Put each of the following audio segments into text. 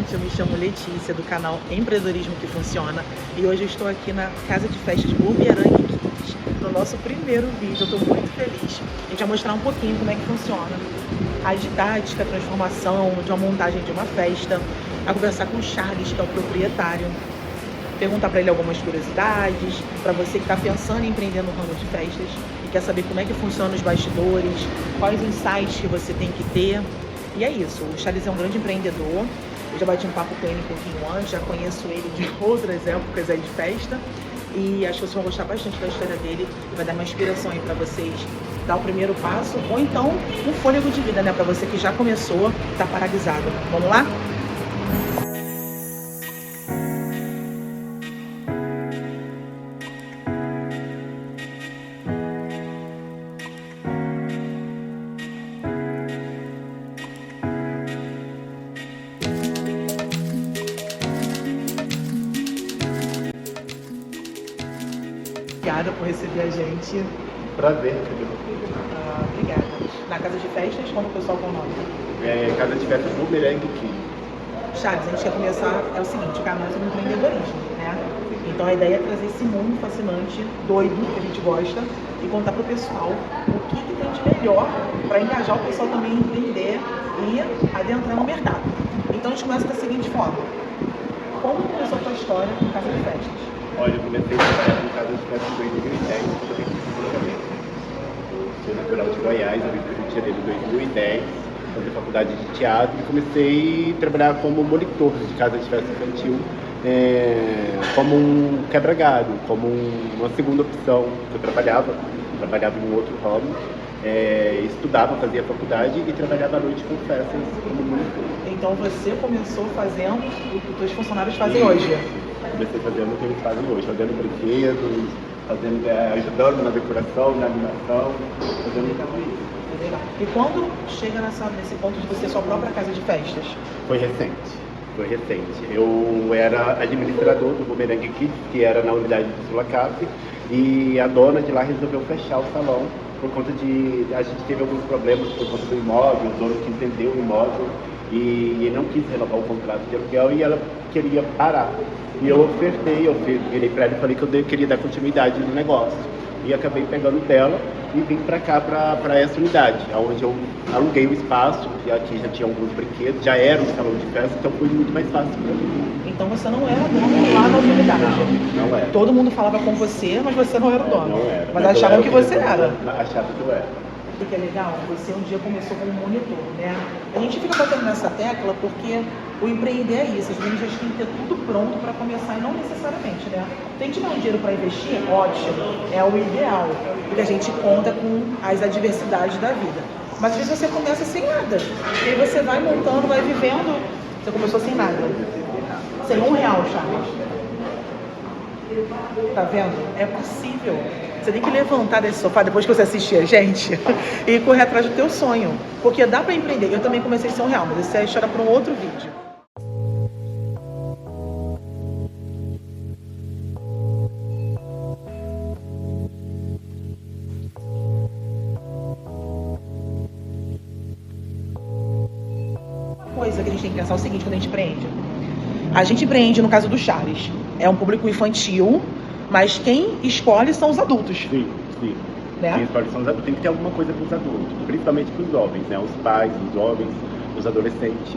gente, eu me chamo Letícia, do canal Empreendedorismo que Funciona, e hoje eu estou aqui na Casa de Festas Bumerangue Kids, no nosso primeiro vídeo. Eu estou muito feliz. A gente vai mostrar um pouquinho como é que funciona a didática, a transformação de uma montagem de uma festa, a conversar com o Charles, que é o proprietário, perguntar para ele algumas curiosidades, para você que está pensando em empreender no ramo de festas e quer saber como é que funciona os bastidores, quais insights que você tem que ter. E é isso, o Charles é um grande empreendedor, eu já bati um papo com ele um pouquinho antes, já conheço ele de outras épocas aí de festa e acho que vocês vão gostar bastante da história dele e vai dar uma inspiração aí para vocês dar o primeiro passo ou então um fôlego de vida, né, para você que já começou e tá paralisado. Vamos lá? Obrigada por receber a gente. Prazer, Obrigada. Na Casa de Festas, quando o pessoal com o nome? Casa de Festas Bumerangue Kids. Charles, a gente quer começar, é o seguinte, o canal é sobre empreendedorismo, né? Então a ideia é trazer esse mundo fascinante, doido, que a gente gosta, e contar pro pessoal o que tem de melhor para engajar o pessoal também a empreender e adentrar no mercado. Então a gente começa da seguinte forma. Como começou a tua história com Casa de Festas? Olha, eu comecei a trabalhar com Casa de Festas em 2010, quando eu fiz desenvolvimento. Eu sou natural de Goiás, eu vim para o Rio de Janeiro em 2010, fazer faculdade de teatro e comecei a trabalhar como monitor de Casa de Festa Infantil, como um quebra-galho, como uma segunda opção que eu trabalhava em um outro ramo, estudava, fazia faculdade e trabalhava à noite com festas como monitor. Então você começou fazendo o que os teus funcionários fazem hoje? Comecei fazendo o que eles fazem hoje, fazendo brinquedos, ajudando na decoração, na animação, fazendo tudo isso. Legal. E quando chega nesse ponto de você ter sua própria casa de festas? Foi recente. Eu era administrador do Bumerangue Kids, que era na unidade de Sulacap, e a dona de lá resolveu fechar o salão por conta de... A gente teve alguns problemas por conta do imóvel, o dono quis vender o imóvel e ele não quis renovar o contrato de aluguel e ela queria parar. E eu ofertei, eu virei para ela e falei que eu queria dar continuidade no negócio. E acabei pegando dela e vim para cá, para essa unidade, onde eu aluguei o espaço, e aqui já tinha alguns brinquedos, já era um salão de festa, então foi muito mais fácil para mim. Então você não era dono lá na unidade? Não era. Todo mundo falava com você, mas você não era o dono? Não era. Mas achavam que você era? Achavam que eu era. O que é legal, você um dia começou como monitor, né? A gente fica batendo nessa tecla porque o empreender é isso, as meninas têm que ter tudo pronto para começar e não necessariamente, né? Tem que tiver um dinheiro para investir, ótimo, é o ideal, porque a gente conta com as adversidades da vida. Mas às vezes você começa sem nada, e aí você vai montando, vai vivendo, você começou sem nada, sem R$1, Charles. Tá vendo? É possível. Você tem que levantar desse sofá depois que você assistir a gente e correr atrás do teu sonho. Porque dá pra empreender. Eu também comecei sem R$1, mas isso é história para um outro vídeo. Uma coisa que a gente tem que pensar é o seguinte quando a gente empreende. A gente empreende no caso do Charles. É um público infantil, mas quem escolhe são os adultos. Sim. Né? Quem escolhe são os adultos. Tem que ter alguma coisa para os adultos, principalmente para os jovens, né? Os pais, os jovens, os adolescentes.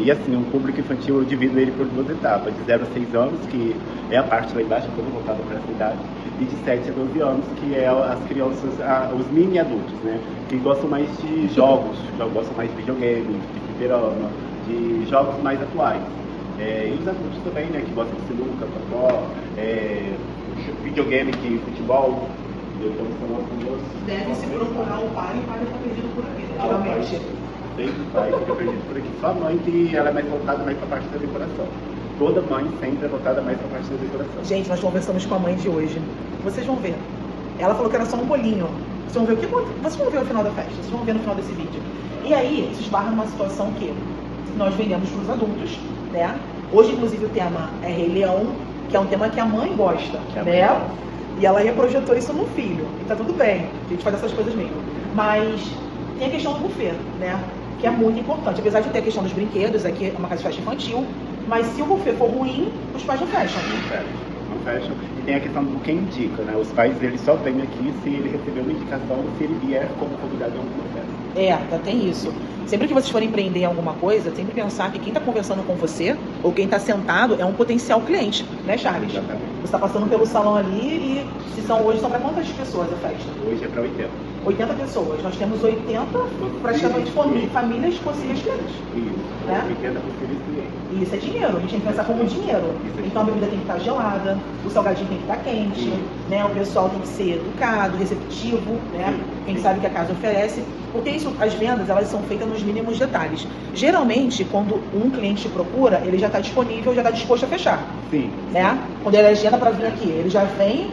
E assim, um público infantil eu divido ele por duas etapas, de 0 a 6 anos, que é a parte lá embaixo, toda voltada para essa idade, e de 7 a 12 anos, que é as crianças, os mini adultos, né? Que gostam mais de jogos, gostam mais de videogames, de fliperama, de jogos mais atuais. E os adultos também, né, que gostam de sinuca, totó, videogame, futebol. Então são as duas. Deve se procurar o pai e o pai está perdido por aqui, geralmente. Sempre o pai fica perdido por aqui. Só a mãe que ela é mais voltada mais para a parte da decoração. Toda mãe sempre é voltada mais para a parte da decoração. Gente, nós conversamos com a mãe de hoje. Vocês vão ver. Ela falou que era só um bolinho. Vocês vão ver o que vocês vão ver no final da festa. Vocês vão ver no final desse vídeo. E aí, se esbarra numa situação que nós vendemos para os adultos, né? Hoje, inclusive, o tema é Rei Leão, que é um tema que a mãe gosta, né? E ela projetou isso no filho. E tá tudo bem, a gente faz essas coisas mesmo. Mas tem a questão do buffet, né? que é muito importante. Apesar de ter a questão dos brinquedos, aqui é uma casa de festa infantil, mas se o buffet for ruim, os pais não fecham. Não fecham. E tem a questão do quem indica, né? Os pais, eles só vêm aqui se ele receber uma indicação ou se ele vier como convidado em alguma festa. Ainda tem isso. Sempre que vocês forem empreender em alguma coisa, sempre pensar que quem está conversando com você, ou quem está sentado, é um potencial cliente, né, Charles? Exatamente. Você está passando pelo salão ali e hoje são para quantas pessoas a festa? Hoje é para 80. 80 pessoas. Nós temos 80 praticamente famílias possíveis clientes. Isso, né? 80 possíveis clientes. E isso é dinheiro, a gente tem que pensar como dinheiro. Então a bebida tem que estar gelada, o salgadinho tem que estar quente, né? O pessoal tem que ser educado, receptivo, né? Quem sabe que a casa oferece. Porque isso, as vendas, elas são feitas nos mínimos detalhes. Geralmente, quando um cliente te procura, ele já está disponível, já está disposto a fechar. Sim. Né? Quando ele agenda para vir aqui, ele já vem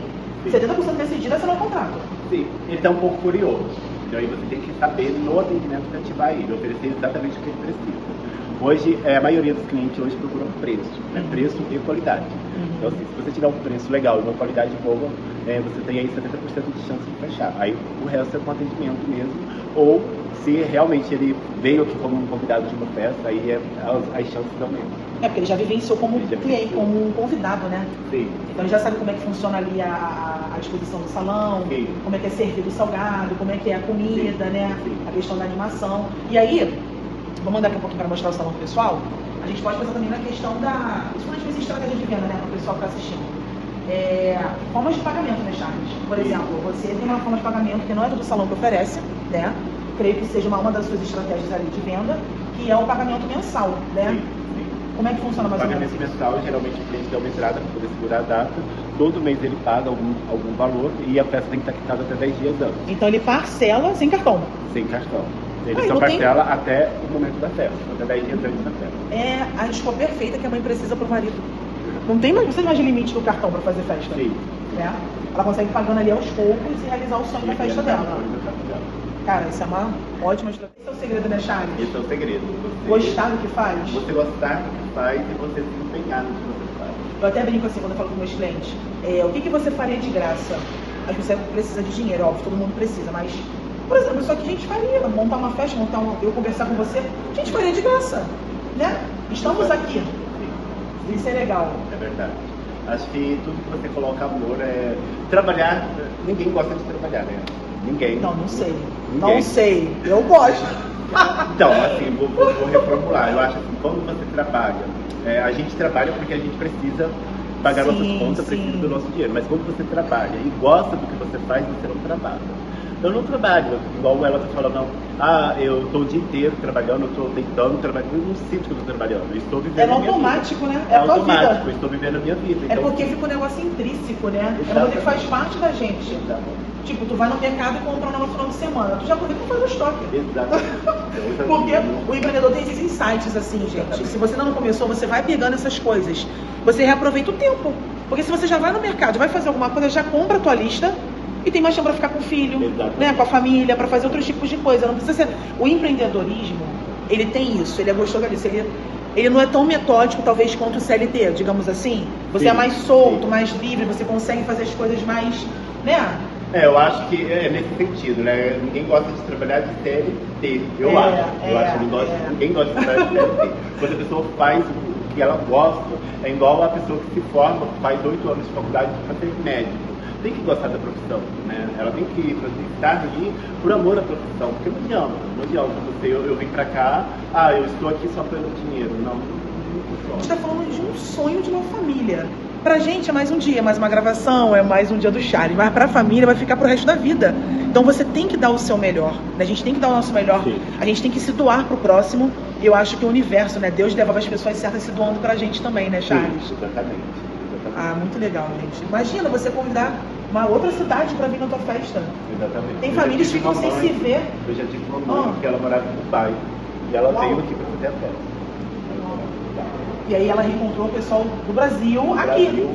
70% decidido a assinar o contrato. Sim, ele está um pouco curioso. Então aí você tem que saber no atendimento cativar ele, oferecer exatamente o que ele precisa. Hoje, a maioria dos clientes hoje procuram preço, né? Preço e qualidade. Então, assim, se você tiver um preço legal e uma qualidade boa, você tem aí 70% de chance de fechar. Aí o resto é com atendimento mesmo. Ou se realmente ele veio aqui como um convidado de uma festa, aí as chances aumentam. Porque ele já vivenciou como cliente, como um convidado, né? Sim. Então ele já sabe como é que funciona ali a disposição do salão, Sim. como é que é servido o salgado, como é que é a comida, Sim. né? Sim. A questão da animação. E aí, vou mandar aqui um pouquinho para mostrar o salão pro pessoal. A gente pode pensar também na questão da... Isso quando a gente fez estratégia de venda, né? Para o pessoal que está assistindo. Formas de pagamento, né, Charles? Por exemplo, você tem uma forma de pagamento que não é todo salão que oferece, né? Creio que seja uma das suas estratégias ali de venda, que é o pagamento mensal, né? Sim. Como é que funciona mais ou menos? O pagamento mensal, geralmente o cliente dá uma entrada para poder segurar a data. Todo mês ele paga algum valor e a festa tem que estar quitada até 10 dias antes. Então ele parcela sem cartão? Sem cartão. Ele só parcela até o momento da festa, até 10 dias antes da festa. É a desculpa perfeita que a mãe precisa pro marido. Não precisa mais de limite do cartão para fazer festa. Sim. Né? Ela consegue pagando ali aos poucos e realizar o sonho da festa dela. Cara, isso é uma ótima estratégia. Esse é o segredo, né, Charles? Esse é o segredo. Gostar do que faz? Você gostar do que faz e você se empenhar no que você faz. Eu até brinco assim quando eu falo com meus clientes. O que você faria de graça? Acho que você precisa de dinheiro, óbvio, todo mundo precisa, mas, por exemplo, isso aqui a gente faria. Montar uma festa, eu conversar com você, a gente faria de graça. Né? Estamos aqui. Isso é legal. É verdade. Acho que tudo que você coloca amor é... Trabalhar, ninguém gosta de trabalhar, né? Ninguém. Não sei. Ninguém. Não sei. Eu gosto. Então, assim, vou reformular. Eu acho assim, quando você trabalha, a gente trabalha porque a gente precisa pagar nossas contas, precisa do nosso dinheiro. Mas quando você trabalha e gosta do que você faz, você não trabalha. Eu não trabalho, igual ela está falando, eu estou o dia inteiro trabalhando, eu estou tentando trabalhar, eu não sinto que eu estou trabalhando, eu estou vivendo a minha vida. Automático, né? É automático, eu estou vivendo a minha vida. Então... porque fica um negócio intrínseco, né? É uma coisa que faz parte da gente. Exatamente. Tipo, tu vai no mercado e compra no final de semana, tu já aproveita pra fazer o estoque. Exatamente. Porque o empreendedor tem esses insights assim, gente. Se você não começou, você vai pegando essas coisas. Você reaproveita o tempo. Porque se você já vai no mercado, vai fazer alguma coisa, já compra a tua lista e tem mais tempo para ficar com o filho, né, com a família, para fazer outros tipos de coisa. Não precisa ser... O empreendedorismo, ele tem isso, ele é gostoso disso. Ele não é tão metódico, talvez, quanto o CLT, digamos assim. Você é mais solto, mais livre, você consegue fazer as coisas mais, né? Eu acho que é nesse sentido, né? Ninguém gosta de trabalhar de CLT, eu acho. Eu acho que ninguém gosta de trabalhar de CLT. Quando a pessoa faz o que ela gosta, é igual a pessoa que se forma, faz 8 anos de faculdade para ser médico. Tem que gostar da profissão, né? Ela tem que estar ali por amor à profissão, porque não adianta eu vim pra cá, eu estou aqui só pelo dinheiro, não funciona. A gente tá falando de um sonho de uma família. Pra gente é mais um dia, mais uma gravação, é mais um dia do Charles, mas pra família vai ficar pro resto da vida. Então você tem que dar o seu melhor, né? A gente tem que dar o nosso melhor, sim. A gente tem que se doar pro próximo, e eu acho que o universo, né? Deus leva as pessoas certas se doando pra gente também, né, Charles? Sim, exatamente. Muito legal, gente. Imagina você convidar uma outra cidade para vir na tua festa. Exatamente. Tem famílias que ficam sem se ver. Eu já tive uma mãe que ela morava no Dubai e ela veio aqui para fazer a festa. E aí ela reencontrou o pessoal do Brasil aqui.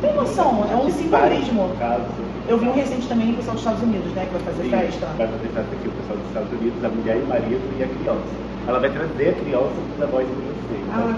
Tem noção? É um simbolismo. Eu vi um recente também o pessoal dos Estados Unidos, né? Que vai fazer festa. Vai fazer festa aqui, o pessoal dos Estados Unidos, a mulher e o marido e a criança. Ela vai trazer a criança para os avós de vocês.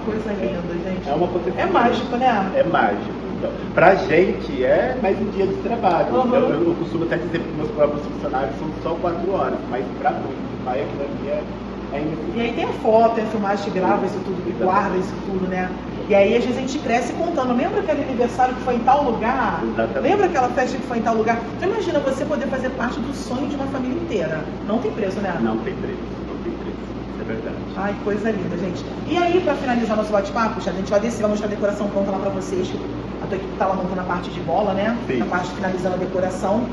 Coisa linda, gente. É uma coisa. É mágico, né? É mágico. Então, pra gente é mais um dia de trabalho. Eu costumo até dizer para os meus próprios funcionários são só 4 horas, mas para muito pai aquilo ali é E aí tem a foto, tem a filmagem que grava isso tudo, que guarda isso tudo, né? E aí às vezes a gente cresce contando, lembra aquele aniversário que foi em tal lugar? Exatamente. Lembra aquela festa que foi em tal lugar? Então imagina você poder fazer parte do sonho de uma família inteira. Não tem preço, né? Não tem preço, não tem preço. Isso é verdade. Ai, coisa linda, gente. E aí, pra finalizar nosso bate-papo, a gente vai descer, vai mostrar a decoração pronta lá pra vocês. A tua equipe tá lá montando a parte de bola, né? Sim. A parte finalizando a decoração.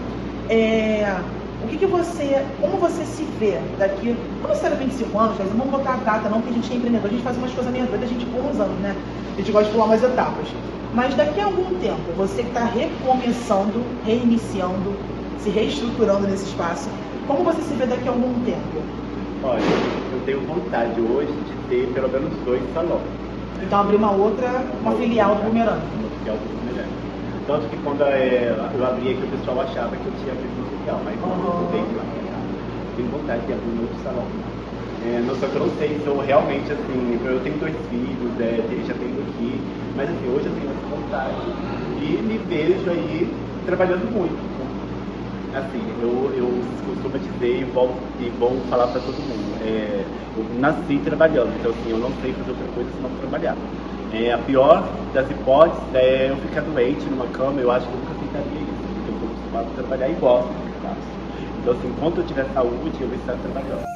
O que você, como você se vê daqui, não necessariamente 5 anos, mas não vamos botar a data não, porque a gente é empreendedor, a gente faz umas coisas meio doidas, a gente pula uns anos, né? A gente gosta de pular umas etapas. Mas daqui a algum tempo, você que está recomeçando, reiniciando, se reestruturando nesse espaço, como você se vê daqui a algum tempo? Olha, eu tenho vontade hoje de ter pelo menos 2 salões. Então abrir uma filial do Bumerangue. Uma filial do Bumerangue. Tanto que quando eu abri aqui, o pessoal achava que eu tinha abrido uma filial, mas não, eu tenho lá. Tenho vontade de abrir um outro salão. Só que eu não sei se eu realmente, assim, eu tenho 2 filhos, já tenho aqui, mas assim, hoje eu tenho essa vontade e me vejo aí trabalhando muito. Assim, eu costumo dizer e vou falar para todo mundo, eu nasci trabalhando, então assim, eu não sei fazer outra coisa senão trabalhar. A pior das hipóteses é eu ficar doente numa cama, eu acho que eu nunca tentaria isso, porque eu estou acostumado a trabalhar e gosto do que faço. Então assim, enquanto eu tiver saúde, eu vou estar trabalhando.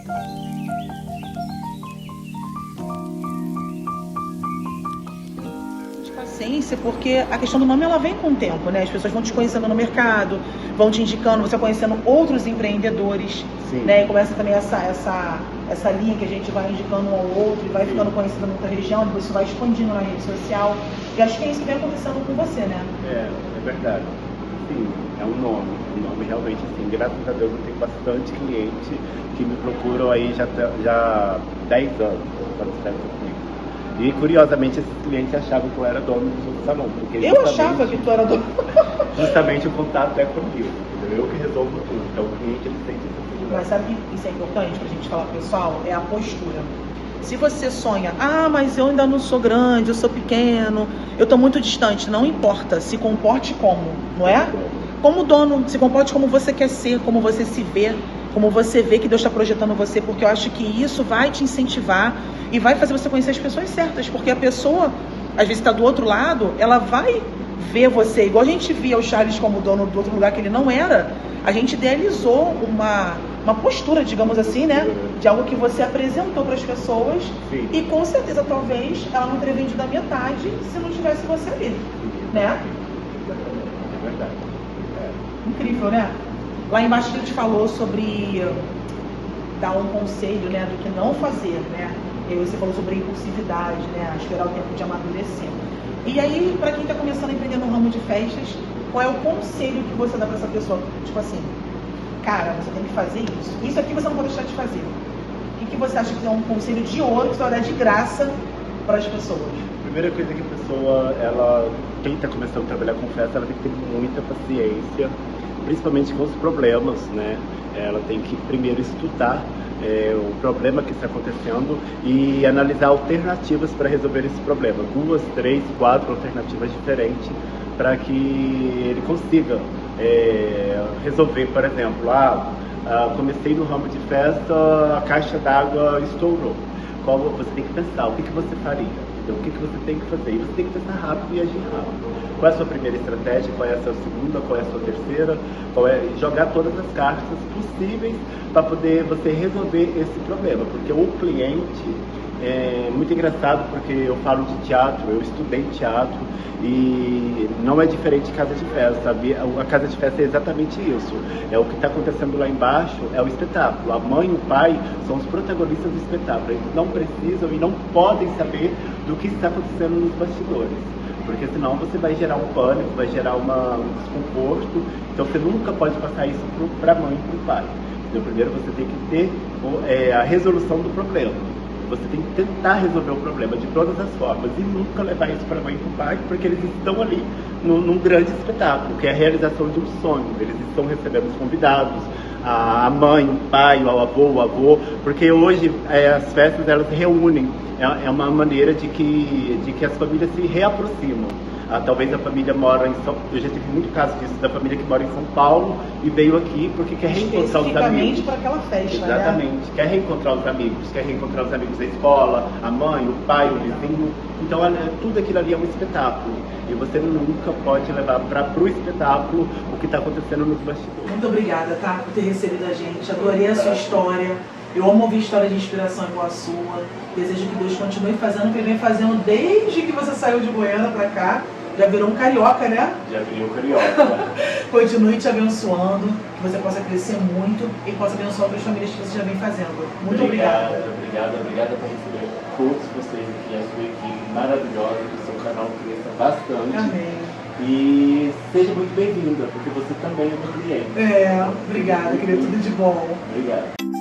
Paciência, porque a questão do nome ela vem com o tempo, né? As pessoas vão te conhecendo no mercado, vão te indicando, você conhecendo outros empreendedores, né? E começa também essa linha que a gente vai indicando um ao outro e vai ficando conhecido em outra região, depois isso vai expandindo na rede social. E acho que é isso que vem acontecendo com você, né? É verdade. Sim, é um nome realmente assim, graças a Deus eu tenho bastante cliente que me procuram aí já 10 anos para estar comigo. E curiosamente esses clientes achavam que eu era dono do salão. Porque eu achava que tu era dono. Justamente o contato é comigo, entendeu? Eu que resolvo tudo. Então o cliente ele sente essa segurança. Mas sabe que isso é importante pra gente falar, pessoal? É a postura. Se você sonha, mas eu ainda não sou grande, eu sou pequeno, eu tô muito distante, não importa, se comporte como, não é? Como dono, se comporte como você quer ser, como você se vê, como você vê que Deus está projetando você, porque eu acho que isso vai te incentivar e vai fazer você conhecer as pessoas certas, porque a pessoa, às vezes está do outro lado, ela vai ver você, igual a gente via o Charles como dono do outro lugar que ele não era, a gente idealizou uma postura, digamos assim, né, de algo que você apresentou para as pessoas. Sim. E com certeza, talvez, ela não teria vendido a metade se não tivesse você ali, né? É verdade. Incrível, né? Lá embaixo a gente falou sobre dar um conselho, né, do que não fazer, né? E aí você falou sobre a impulsividade, né? Esperar o tempo de amadurecer. E aí, para quem está começando a empreender no ramo de festas, qual é o conselho que você dá para essa pessoa? Tipo assim, cara, você tem que fazer isso. Isso aqui você não pode deixar de fazer. O que você acha que é um conselho de ouro que você vai dar de graça para as pessoas? A primeira coisa que a pessoa, quem está começando a trabalhar com festa, ela tem que ter muita paciência, principalmente com os problemas, né? Ela tem que primeiro estudar o problema que está acontecendo e analisar alternativas para resolver esse problema. 2, 3, 4 alternativas diferentes para que ele consiga resolver. Por exemplo, comecei no ramo de festa, a caixa d'água estourou. Você tem que pensar, o que você faria? Então, o que você tem que fazer? E você tem que pensar rápido e agir rápido. Qual é a sua primeira estratégia? Qual é a sua segunda? Qual é a sua terceira? Jogar todas as cartas possíveis para poder você resolver esse problema. Porque o cliente é muito engraçado, porque eu falo de teatro, eu estudei teatro e não é diferente de casa de festa, sabe? A casa de festa é exatamente isso. É o que está acontecendo lá embaixo, é o espetáculo. A mãe e o pai são os protagonistas do espetáculo. Eles não precisam e não podem saber do que está acontecendo nos bastidores. Porque senão você vai gerar um pânico, vai gerar um desconforto. Então você nunca pode passar isso para a mãe e para o pai. Então primeiro você tem que ter a resolução do problema. Você tem que tentar resolver o problema de todas as formas e nunca levar isso para a mãe e para o pai, porque eles estão ali num grande espetáculo, que é a realização de um sonho. Eles estão recebendo os convidados, a mãe, o pai, o avô, porque hoje as festas elas reúnem, é uma maneira de que as famílias se reaproximam. Talvez a família mora em São... Eu já tive muito caso disso, da família que mora em São Paulo e veio aqui porque quer reencontrar os amigos. Especificamente para aquela festa, Exatamente. né? Quer reencontrar os amigos da escola, a mãe, o pai, o vizinho. Então, tudo aquilo ali é um espetáculo. E você nunca pode levar para o espetáculo o que está acontecendo nos bastidores. Muito obrigada, tá, por ter recebido a gente. Adorei a sua história. Eu amo ouvir história de inspiração igual a sua. Desejo que Deus continue fazendo o que ele vem fazendo desde que você saiu de Goiânia para cá. Já virou um carioca, né? Já virou carioca. Continue te abençoando, que você possa crescer muito e possa abençoar outras famílias que você já vem fazendo. Muito obrigada. Obrigada por receber todos vocês aqui, a sua equipe maravilhosa, que o seu canal cresça bastante. Amém. E seja muito bem-vinda, porque você também é meu cliente. Obrigada, querido. Tudo de bom. Obrigado.